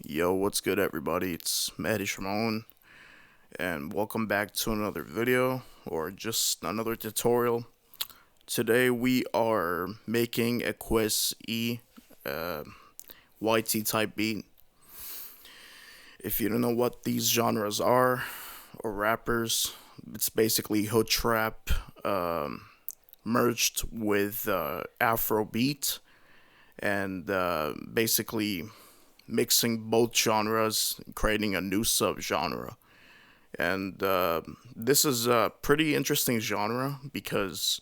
Yo, what's good, everybody? It's Mehdi Shimon, and welcome back to another video or just another tutorial. Today we are making a kwes uh, YT type beat. If you don't know what these genres are or rappers, it's basically hood trap merged with afrobeat and basically mixing both genres, creating a new subgenre. And this is a pretty interesting genre because,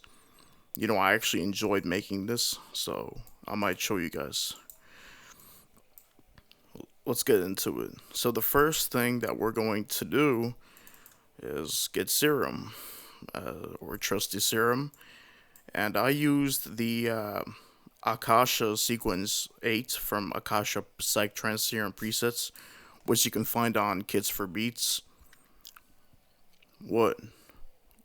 I actually enjoyed making this, so I might show you guys. Let's get into it. So, the first thing that we're going to do is get serum, or trusty serum. And I used the Akasha Sequence 8 from Akasha Psych Trance Serum presets, which you can find on Kids for Beats. What?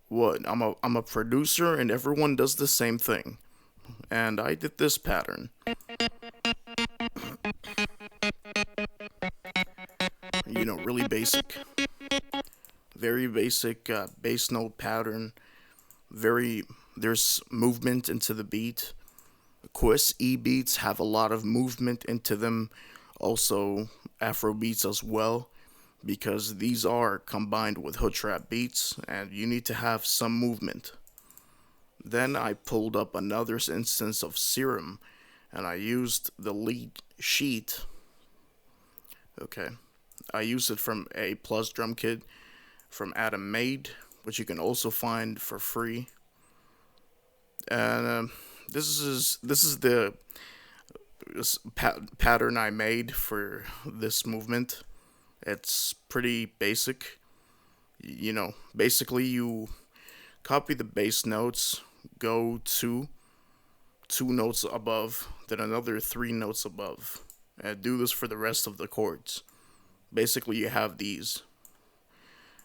What? I'm a producer and everyone does the same thing. And I did this pattern. Really basic. Very basic bass note pattern. There's movement into the beat. Kwes beats have a lot of movement into them. Also, Afro beats as well, because these are combined with hood trap beats, and you need to have some movement. Then I pulled up another instance of serum, and I used the lead sheet. Okay, I used it from a plus drum kit from Adam Made, which you can also find for free. And this is the pattern I made for this movement. It's pretty basic. Basically you copy the bass notes, go two notes above, then another three notes above, and do this for the rest of the chords. Basically, you have these.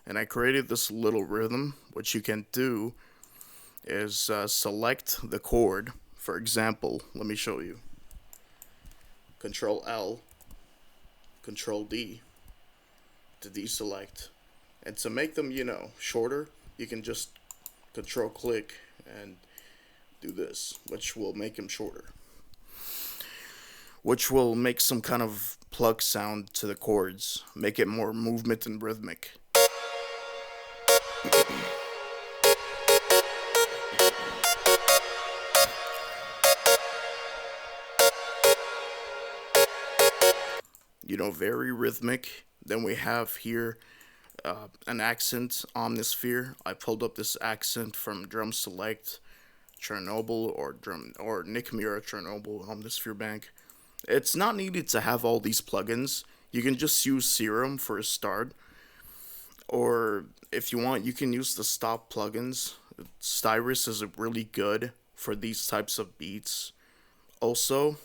And I created this little rhythm. What you can do is select the chord. For example, let me show you. Control L, Control D to deselect. And to make them, shorter, you can just Control click and do this, which will make them shorter. Which will make some kind of plug sound to the chords, make it more movement and rhythmic. Very rhythmic. Then we have here an accent omnisphere. I pulled up this accent from Drum Select Chernobyl or Nick Mira Chernobyl Omnisphere Bank. It's not needed to have all these plugins. You can just use Serum for a start, or if you want, you can use the stop plugins. Styrus is really good for these types of beats. Also,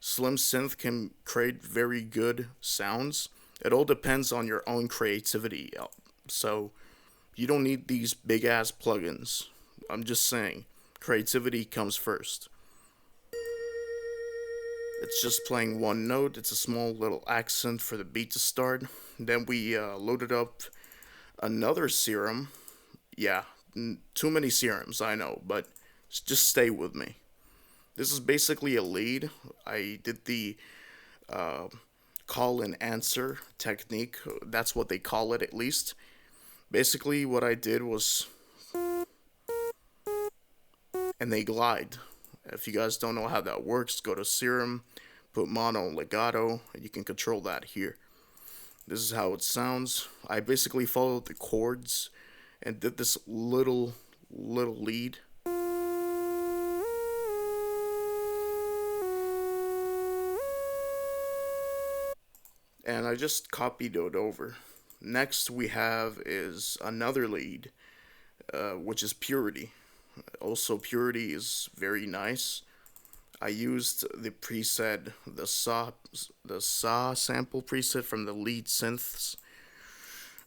Slim Synth can create very good sounds. It all depends on your own creativity. So, you don't need these big ass plugins. I'm just saying, creativity comes first. It's just playing one note. It's a small little accent for the beat to start. Then we loaded up another serum. Yeah, too many serums, I know, but just stay with me. This is basically a lead. I did the call and answer technique. That's what they call it, at least. Basically, what I did was, and they glide. If you guys don't know how that works, go to Serum, put mono legato, and you can control that here. This is how it sounds. I basically followed the chords and did this little lead. And I just copied it over. Next we have is another lead, which is Purity. Also, Purity is very nice. I used the preset, the saw sample preset from the lead synths.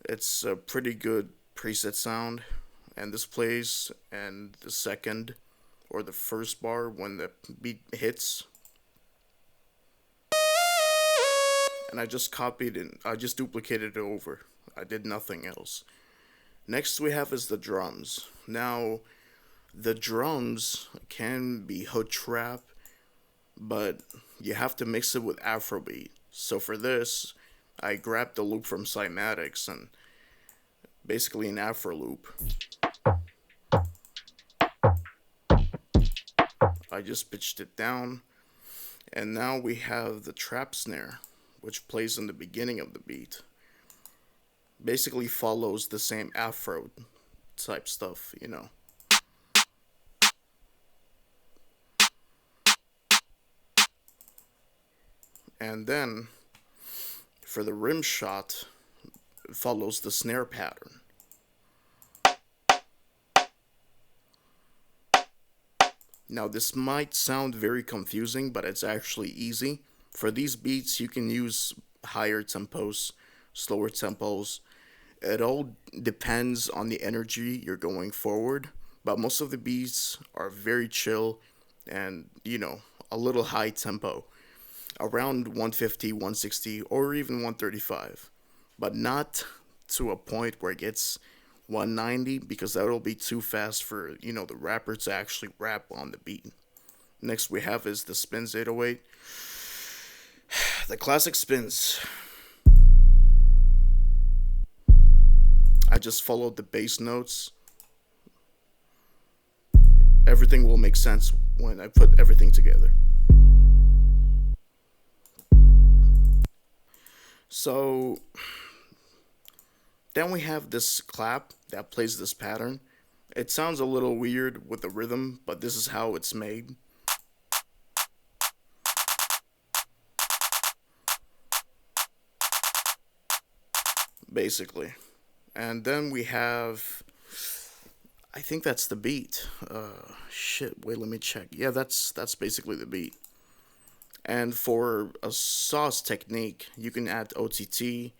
It's a pretty good preset sound, and this plays and the second or the first bar when the beat hits. and I just copied and I just duplicated it over. I did nothing else. Next we have is the drums. Now, the drums can be hood trap, but you have to mix it with afrobeat. So for this, I grabbed the loop from Cymatics and basically an afro loop. I just pitched it down, and now we have the trap snare, which plays in the beginning of the beat. Basically follows the same afro type stuff. And then for the rim shot, it follows the snare pattern. Now, this might sound very confusing, but it's actually easy. For these beats, you can use higher tempos, slower tempos. It all depends on the energy you're going forward, but most of the beats are very chill and, a little high tempo, around 150, 160, or even 135, but not to a point where it gets 190 because that'll be too fast for, the rapper to actually rap on the beat. Next we have is the spins 808. The classic spins. I just followed the bass notes. Everything will make sense when I put everything together. So then we have this clap that plays this pattern. It sounds a little weird with the rhythm, but this is how it's made. Basically. And then we have, I think that's the beat. Shit, wait, let me check. Yeah, that's basically the beat. And for a sauce technique, you can add OTT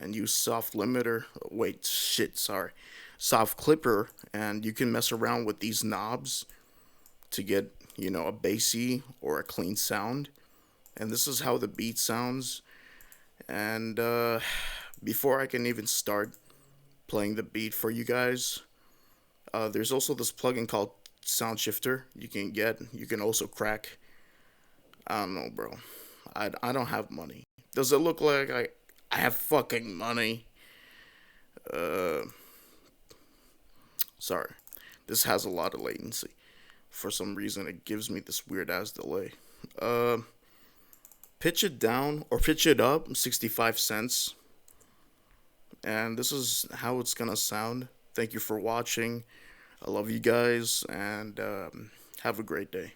and use soft limiter. Wait, shit, sorry. Soft clipper, and you can mess around with these knobs to get, a bassy or a clean sound. And this is how the beat sounds. And before I can even start playing the beat for you guys, there's also this plugin called Sound Shifter you can also crack. I don't know, bro. I don't have money. Does it look like I have fucking money? Uh, Sorry. This has a lot of latency. For some reason, it gives me this weird ass delay. Uh, Pitch it down or pitch it up 65 cents. And this is how it's gonna sound. Thank you for watching. I love you guys, and have a great day.